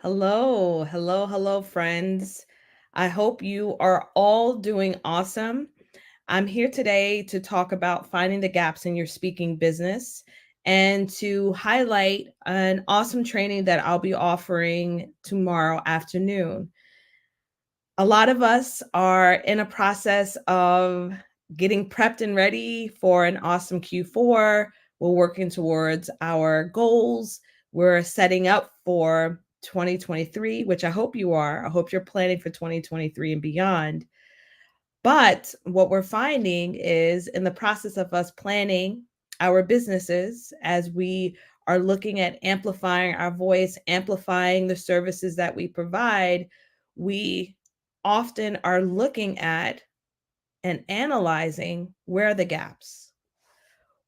Hello, friends. I hope you are all doing awesome. I'm here today to talk about finding the gaps in your speaking business and to highlight an awesome training that I'll be offering tomorrow afternoon. A lot of us are in a process of getting prepped and ready for an awesome Q4. We're working towards our goals. We're setting up for 2023, which I hope you are. I hope you're planning for 2023 and beyond. But what we're finding is in the process of us planning our businesses as we are looking at amplifying our voice, amplifying the services that we provide, we often are looking at and analyzing where are the gaps.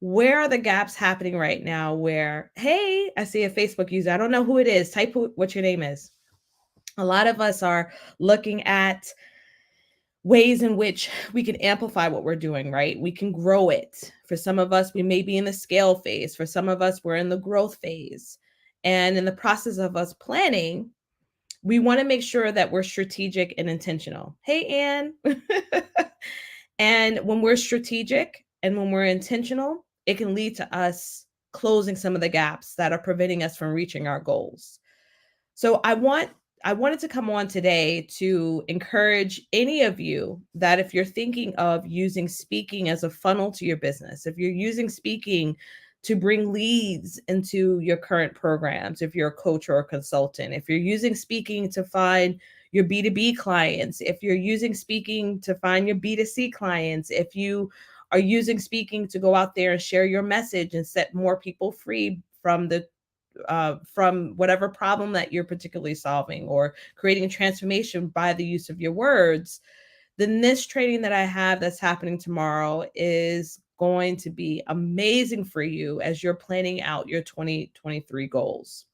Where are the gaps happening right now? Where, hey, I see a Facebook user. I don't know who it is. Type what your name is. A lot of us are looking at ways in which we can amplify what we're doing, right? We can grow it. For some of us, we may be in the scale phase. For some of us, we're in the growth phase. And in the process of us planning, we want to make sure that we're strategic and intentional. Hey, Anne. And when we're strategic and when we're intentional, it can lead to us closing some of the gaps that are preventing us from reaching our goals. So I wanted to come on today to encourage any of you that if you're thinking of using speaking as a funnel to your business, if you're using speaking to bring leads into your current programs, if you're a coach or a consultant, if you're using speaking to find your B2B clients, if you're using speaking to find your B2C clients, if you are using speaking to go out there and share your message and set more people free from whatever problem that you're particularly solving or creating a transformation by the use of your words, then this training that I have that's happening tomorrow is going to be amazing for you as you're planning out your 2023 goals.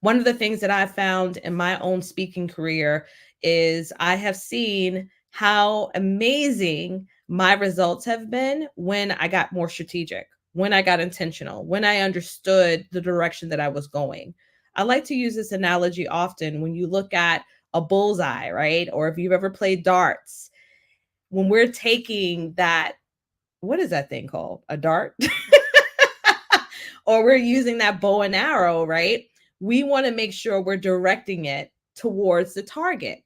One of the things that I've found in my own speaking career is I have seen how amazing my results have been when I got more strategic, when I got intentional, when I understood the direction that I was going. I like to use this analogy often when you look at a bullseye, right? Or if you've ever played darts, when we're taking that, what is that thing called? A dart? Or we're using that bow and arrow, right? We want to make sure we're directing it towards the target.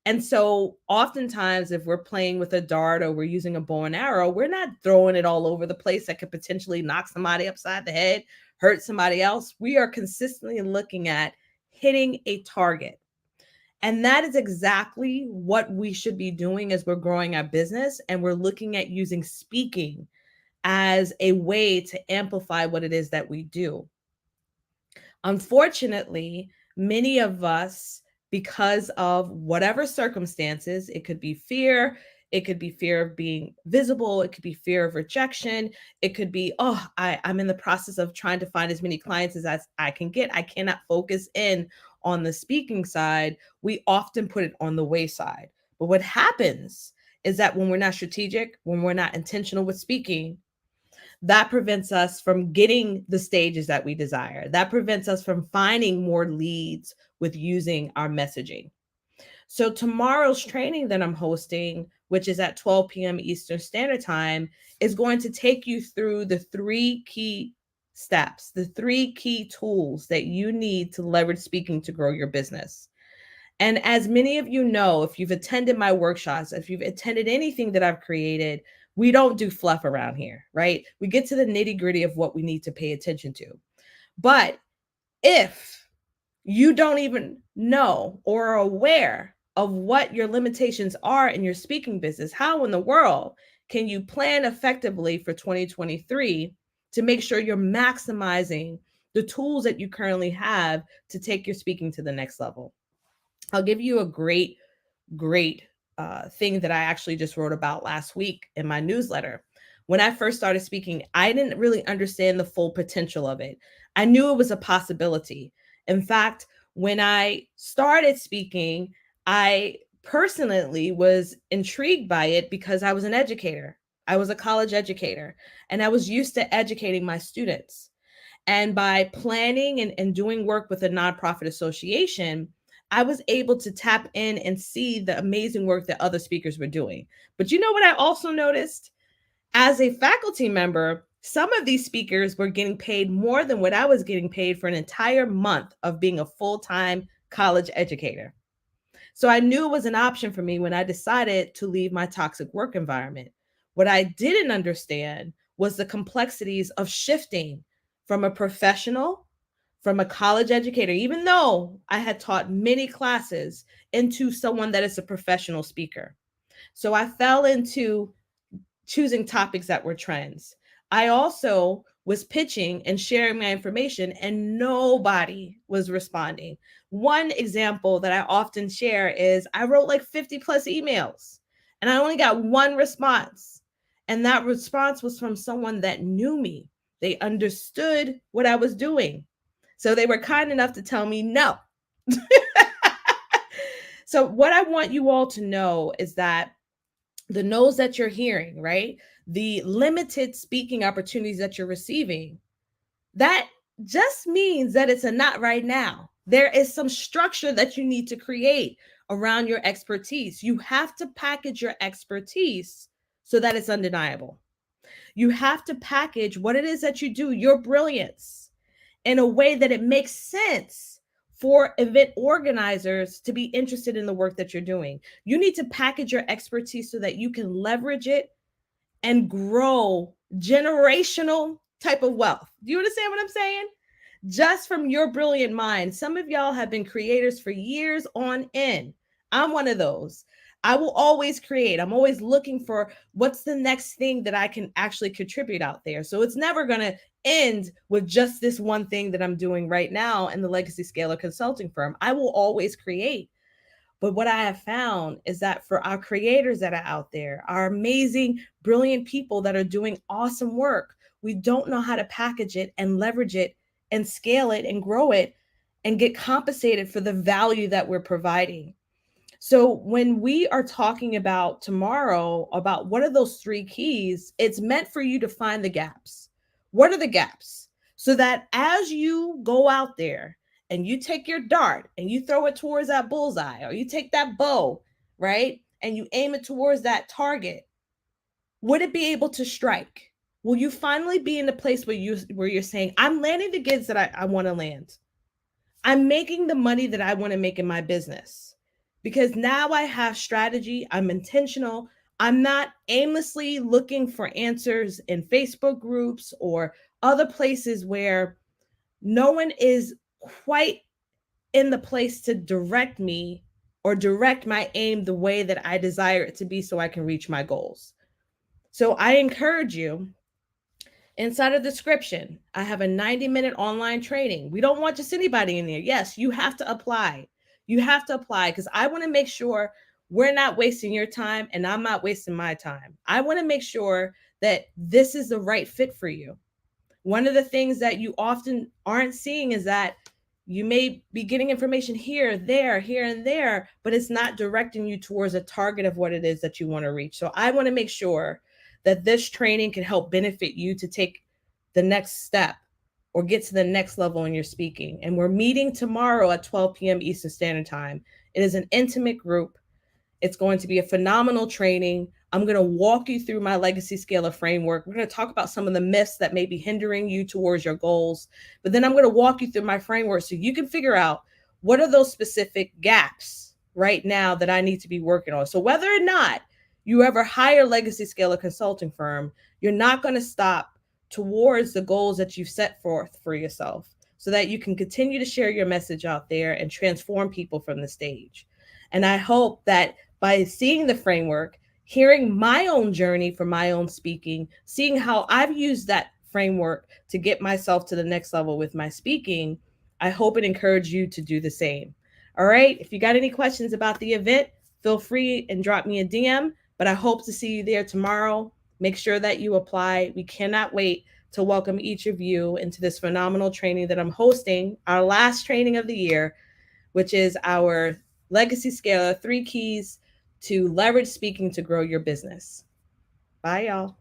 And so, oftentimes, if we're playing with a dart or we're using a bow and arrow, we're not throwing it all over the place that could potentially knock somebody upside the head, hurt somebody else. We are consistently looking at hitting a target. And that is exactly what we should be doing as we're growing our business. And we're looking at using speaking as a way to amplify what it is that we do. Unfortunately, many of us, because of whatever circumstances, it could be fear, it could be fear of being visible, it could be fear of rejection, it could be, I'm in the process of trying to find as many clients as I can get. I cannot focus in on the speaking side. We often put it on the wayside. But what happens is that when we're not strategic, when we're not intentional with speaking, that prevents us from getting the stages that we desire. That prevents us from finding more leads with using our messaging. So, tomorrow's training that I'm hosting, which is at 12 p.m. Eastern Standard Time, is going to take you through the three key steps, the three key tools that you need to leverage speaking to grow your business. And as many of you know, if you've attended my workshops, if you've attended anything that I've created, we don't do fluff around here, right? We get to the nitty gritty of what we need to pay attention to. But if you don't even know or are aware of what your limitations are in your speaking business, how in the world can you plan effectively for 2023 to make sure you're maximizing the tools that you currently have to take your speaking to the next level? I'll give you a great thing that I actually just wrote about last week in my newsletter. When I first started speaking, I didn't really understand the full potential of it. I knew it was a possibility. In fact, when I started speaking, I personally was intrigued by it because I was an educator. I was a college educator and I was used to educating my students. And by planning and doing work with a nonprofit association, I was able to tap in and see the amazing work that other speakers were doing. But you know what I also noticed? As a faculty member, some of these speakers were getting paid more than what I was getting paid for an entire month of being a full time college educator. So I knew it was an option for me when I decided to leave my toxic work environment. What I didn't understand was the complexities of shifting from a professional, from a college educator, even though I had taught many classes, into someone that is a professional speaker. So I fell into choosing topics that were trends. I also was pitching and sharing my information, and nobody was responding. One example that I often share is I wrote like 50 plus emails and I only got one response. And that response was from someone that knew me. They understood what I was doing. So they were kind enough to tell me no. So, what I want you all to know is that the no's that you're hearing, right? The limited speaking opportunities that you're receiving, that just means that it's a not right now. There is some structure that you need to create around your expertise. You have to package your expertise so that it's undeniable. You have to package what it is that you do, your brilliance, in a way that it makes sense for event organizers to be interested in the work that you're doing. You need to package your expertise so that you can leverage it and grow generational type of wealth. Do you understand what I'm saying? Just from your brilliant mind. Some of y'all have been creators for years on end. I'm one of those. I will always create. I'm always looking for what's the next thing that I can actually contribute out there. So it's never going to end with just this one thing that I'm doing right now in the Legacy Scalar Consulting firm. I will always create. But what I have found is that for our creators that are out there, our amazing, brilliant people that are doing awesome work, we don't know how to package it and leverage it and scale it and grow it and get compensated for the value that we're providing. So when we are talking about tomorrow about what are those three keys, it's meant for you to find the gaps. What are the gaps? So that as you go out there and you take your dart and you throw it towards that bullseye, or you take that bow, right? And you aim it towards that target, would it be able to strike? Will you finally be in a place where you're saying, I'm landing the gigs that I want to land. I'm making the money that I want to make in my business because now I have strategy. I'm intentional. I'm not aimlessly looking for answers in Facebook groups or other places where no one is quite in the place to direct me or direct my aim the way that I desire it to be so I can reach my goals. So I encourage you. Inside of the description, I have a 90-minute online training. We don't want just anybody in there. Yes, you have to apply. You have to apply because I want to make sure we're not wasting your time and I'm not wasting my time. I want to make sure that this is the right fit for you. One of the things that you often aren't seeing is that you may be getting information here, there, here, and there, but it's not directing you towards a target of what it is that you want to reach. So I want to make sure that this training can help benefit you to take the next step or get to the next level in your speaking. And we're meeting tomorrow at 12 p.m. Eastern Standard Time. It is an intimate group. It's going to be a phenomenal training. I'm going to walk you through my Legacy Scalar framework. We're going to talk about some of the myths that may be hindering you towards your goals. But then I'm going to walk you through my framework so you can figure out what are those specific gaps right now that I need to be working on. So whether or not you ever hire Legacy Scalar Consulting firm, you're not going to stop towards the goals that you've set forth for yourself so that you can continue to share your message out there and transform people from the stage. And I hope that by seeing the framework, hearing my own journey for my own speaking, seeing how I've used that framework to get myself to the next level with my speaking, I hope it encouraged you to do the same. All right. If you got any questions about the event, feel free and drop me a DM. But I hope to see you there tomorrow. Make sure that you apply. We cannot wait to welcome each of you into this phenomenal training that I'm hosting, our last training of the year, which is our Legacy Scalar 3 Keys to Leverage Speaking to Grow Your Business. Bye, y'all.